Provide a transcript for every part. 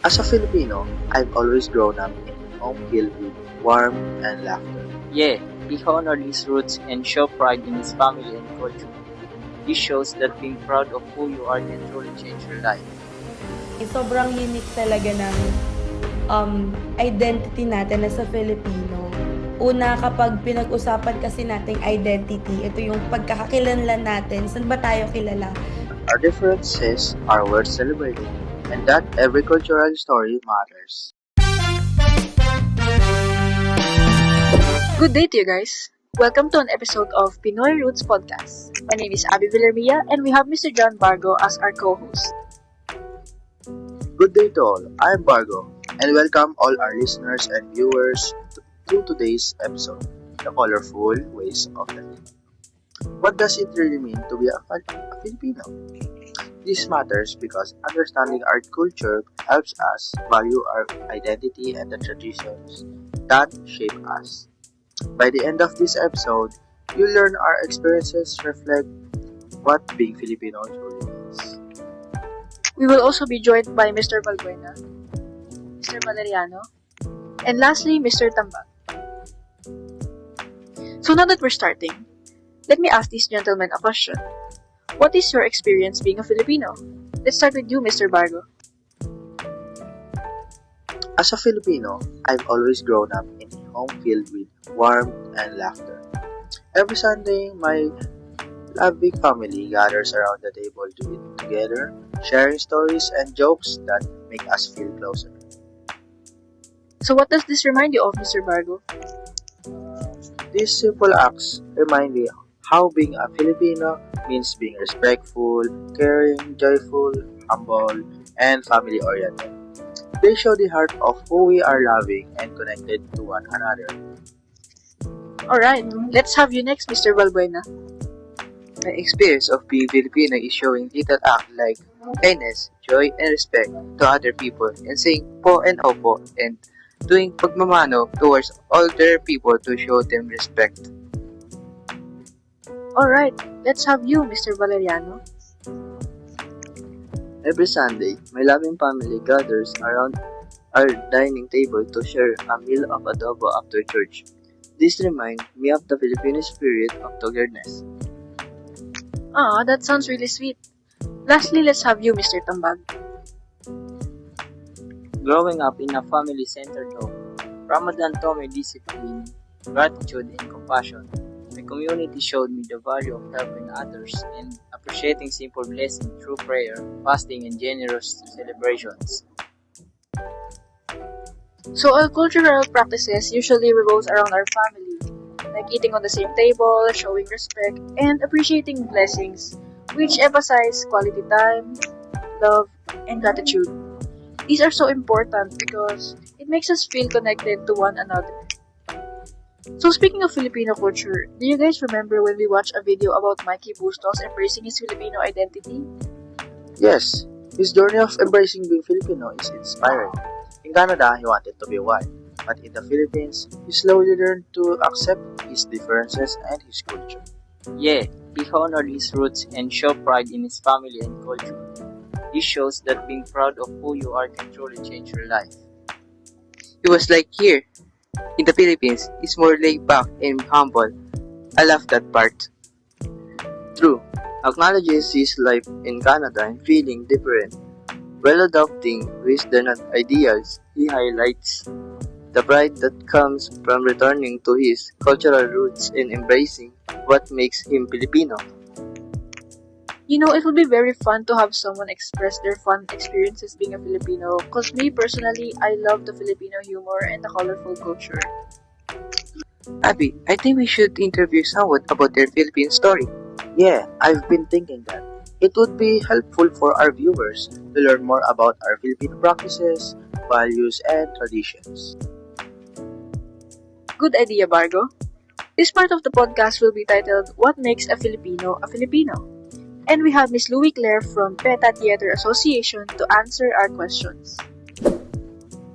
As a Filipino, I've always grown up in a home filled with warmth and laughter. Yeah, he honored his roots and showed pride in his family and culture. This shows that being proud of who you are can truly change your life. Sobrang unique talaga ng identity natin as a Filipino. Una, kapag pinag-usapan kasi nating identity, ito yung pagkakakilanlan natin. Saan ba tayo kilala? Our differences are worth celebrating, and that every cultural story matters. Good day to you guys. Welcome to an episode of Pinoy Roots Podcast. My name is Abby Villarmia and we have Mr. John Bargo as our co-host. Good day to all. I'm Bargo, and welcome all our listeners and viewers to today's episode, The Colorful Ways of Living. What does it really mean to be a Filipino? This matters because understanding our culture helps us value our identity and the traditions that shape us. By the end of this episode, you'll learn our experiences reflect what being Filipino truly means. We will also be joined by Mr. Valbuena, Mr. Valeriano, and lastly, Mr. Tambak. So now that we're starting, let me ask these gentlemen a question. What is your experience being a Filipino? Let's start with you, Mr. Bargo. As a Filipino, I've always grown up in a home filled with warmth and laughter. Every Sunday, my loving family gathers around the table to eat together, sharing stories and jokes that make us feel closer. So what does this remind you of, Mr. Bargo? These simple acts remind me how being a Filipino means being respectful, caring, joyful, humble, and family-oriented. They show the heart of who we are, loving and connected to one another. Alright, let's have you next, Mr. Valbuena. My experience of being Filipino is showing little acts like kindness, joy, and respect to other people and saying po and opo and doing pagmamano towards older people to show them respect. Alright, let's have you, Mr. Valeriano. Every Sunday, my loving family gathers around our dining table to share a meal of adobo after church. This reminds me of the Filipino spirit of togetherness. Ah, that sounds really sweet. Lastly, let's have you, Mr. Tambag. Growing up in a family-centered home, Ramadan taught me discipline, gratitude, and compassion. My community showed me the value of helping others and appreciating simple blessings through prayer, fasting, and generous celebrations. So our cultural practices usually revolves around our family, like eating on the same table, showing respect, and appreciating blessings, which emphasize quality time, love, and gratitude. These are so important because it makes us feel connected to one another. So speaking of Filipino culture, do you guys remember when we watched a video about Mikey Bustos embracing his Filipino identity? Yes, his journey of embracing being Filipino is inspiring. In Canada, he wanted to be white, but in the Philippines, he slowly learned to accept his differences and his culture. Yeah, he honored his roots and showed pride in his family and culture. This shows that being proud of who you are can truly change your life. It was like here, in the Philippines, he's more laid back and humble. I love that part. True, acknowledges his life in Canada and feeling different. While adopting Western ideals, he highlights the pride that comes from returning to his cultural roots and embracing what makes him Filipino. You know, it would be very fun to have someone express their fun experiences being a Filipino. Cause me personally, I love the Filipino humor and the colorful culture. Abby, I think we should interview someone about their Philippine story. Yeah, I've been thinking that. It would be helpful for our viewers to learn more about our Filipino practices, values, and traditions. Good idea, Bargo. This part of the podcast will be titled, What Makes a Filipino a Filipino? And we have Miss Louie Claire from PETA Theater Association to answer our questions.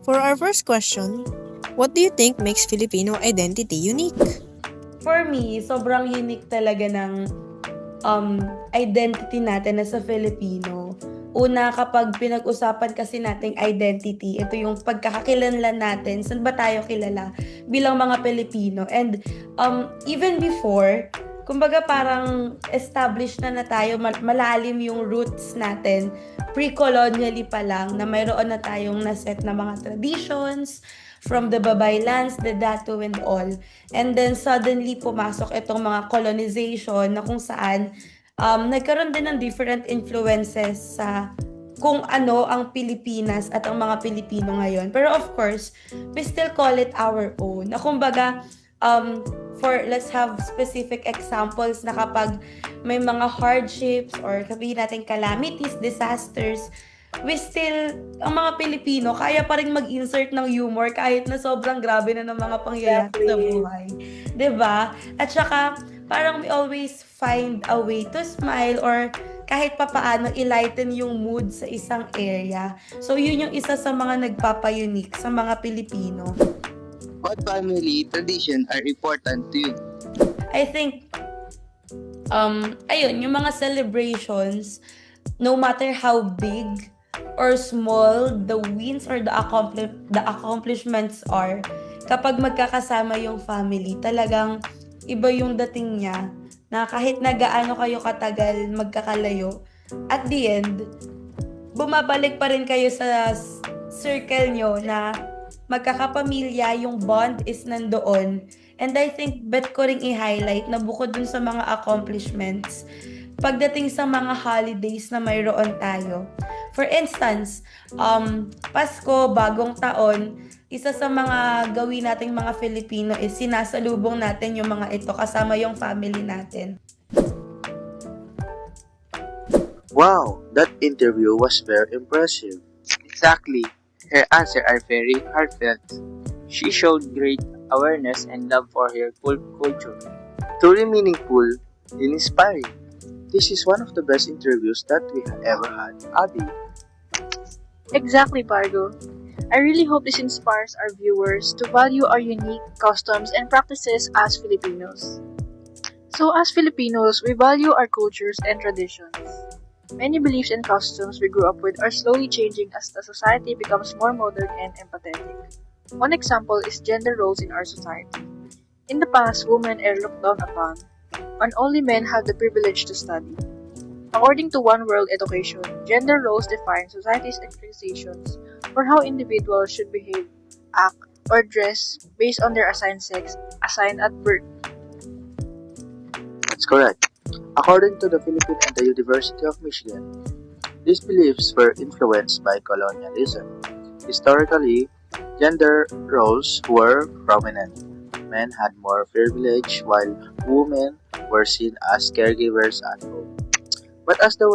For our first question, what do you think makes Filipino identity unique? For me, sobrang unique talaga ng identity natin as a Filipino. Una, kapag pinag-usapan kasi nating identity, ito yung pagkakakilanlan natin, saan ba tayo kilala bilang mga Pilipino. And even before, kumbaga parang established na tayo, malalim yung roots natin, pre-colonially pa lang, na mayroon na tayong naset na mga traditions, from the Babaylands, the Datu and all. And then suddenly pumasok itong mga colonization na kung saan nagkaroon din ng different influences sa kung ano ang Pilipinas at ang mga Pilipino ngayon. Pero of course, we still call it our own. Na kumbaga, let's have specific examples na kapag may mga hardships or sabihin natin calamities, disasters, ang mga Pilipino, kaya pa rin mag-insert ng humor kahit na sobrang grabe na ng mga pangyayari sa Exactly. buhay. 'Di ba? At saka, parang we always find a way to smile or kahit papaano i-lighten yung mood sa isang area. So, yun yung isa sa mga nagpapa-unique sa mga Pilipino. What family tradition are important to you? I think, ayun, yung mga celebrations, no matter how big or small the wins or the accomplishments are, kapag magkakasama yung family, talagang iba yung dating niya, na kahit na gaano kayo katagal magkakalayo, at the end, bumabalik pa rin kayo sa circle nyo na magkakapamilya, yung bond is nandoon. And I think bet ko ring i-highlight na bukod dun sa mga accomplishments, pagdating sa mga holidays na mayroon tayo. For instance, Pasko, Bagong Taon, isa sa mga gawin nating mga Filipino is sinasalubong natin yung mga ito kasama yung family natin. Wow, that interview was very impressive. Exactly. Her answers are very heartfelt. She showed great awareness and love for her culture. Truly meaningful and inspiring. This is one of the best interviews that we have ever had, Abby. Exactly, Pargo. I really hope this inspires our viewers to value our unique customs and practices as Filipinos. So, as Filipinos, we value our cultures and traditions. Many beliefs and customs we grew up with are slowly changing as the society becomes more modern and empathetic. One example is gender roles in our society. In the past, women are looked down upon, and only men have the privilege to study. According to One World Education, gender roles define society's expectations for how individuals should behave, act, or dress based on their assigned sex assigned at birth. That's correct. According to the Philippine and the University of Michigan, these beliefs were influenced by colonialism. Historically, gender roles were prominent. Men had more privilege while women were seen as caregivers at home. But as the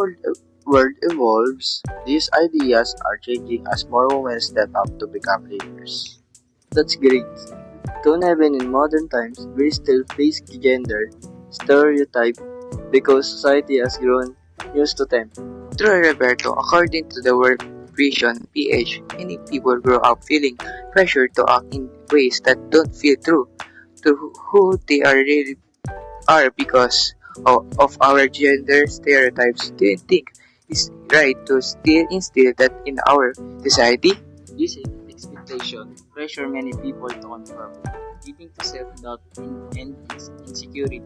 world evolves, these ideas are changing as more women step up to become leaders. That's great. Though even in modern times, we still face gender stereotype because society has grown used to them. True, Roberto. According to the World Vision PH, many people grow up feeling pressure to act in ways that don't feel true to who they are really are because of our gender stereotypes. Do you think it's right to still instill that in our society? This expectation pressure many people to conform, leading to self-doubt and insecurity,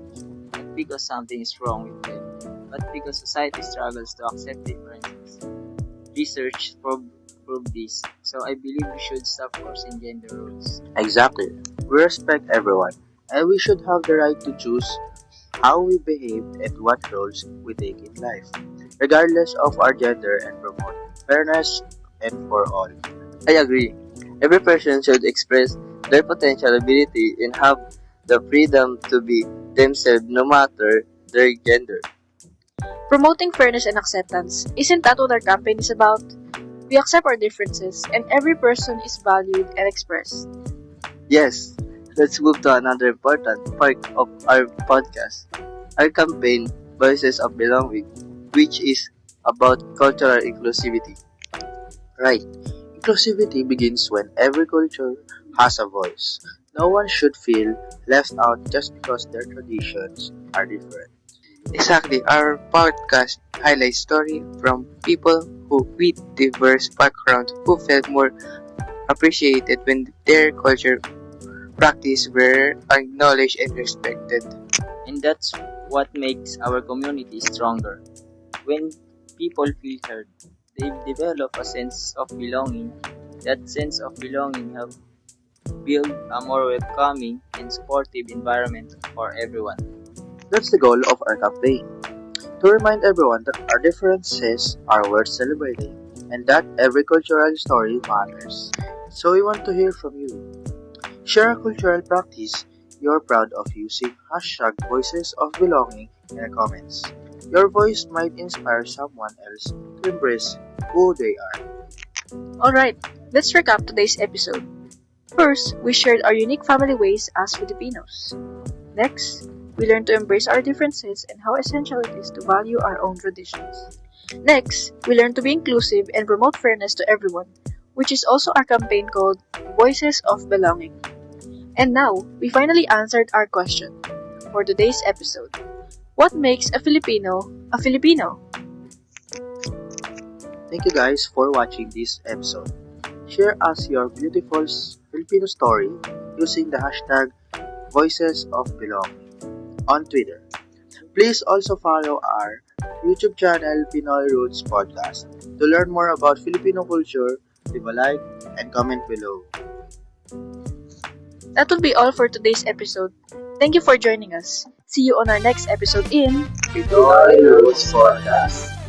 not because something is wrong with them, but because society struggles to accept differences. Research proved this, so I believe we should stop forcing gender roles. Exactly. We respect everyone, and we should have the right to choose how we behave and what roles we take in life, regardless of our gender, and promote fairness and for all. I agree. Every person should express their potential ability and have the freedom to be themselves no matter their gender. Promoting fairness and acceptance, isn't that what our campaign is about? We accept our differences, and every person is valued and expressed. Yes, let's move to another important part of our podcast, our campaign Voices of Belonging, which is about cultural inclusivity. Right. Inclusivity begins when every culture has a voice. No one should feel left out just because their traditions are different. Exactly, our podcast highlights stories from people who with diverse backgrounds who felt more appreciated when their culture practice were acknowledged and respected. And that's what makes our community stronger. When people feel heard, they develop a sense of belonging. That sense of belonging helps build a more welcoming and supportive environment for everyone. That's the goal of our campaign, to remind everyone that our differences are worth celebrating and that every cultural story matters. So we want to hear from you. Share a cultural practice you're proud of using hashtag Voices of Belonging in the comments. Your voice might inspire someone else to embrace who they are. Alright, let's recap today's episode. First, we shared our unique family ways as Filipinos. Next, we learned to embrace our differences and how essential it is to value our own traditions. Next, we learned to be inclusive and promote fairness to everyone, which is also our campaign called Voices of Belonging. And now, we finally answered our question for today's episode. What makes a Filipino a Filipino? Thank you guys for watching this episode. Share us your beautiful Filipino story using the hashtag Voices of Belonging on Twitter. Please also follow our YouTube channel Pinoy Roots Podcast. To learn more about Filipino culture, leave a like and comment below. That will be all for today's episode. Thank you for joining us. See you on our next episode in Pinoy Roots Podcast.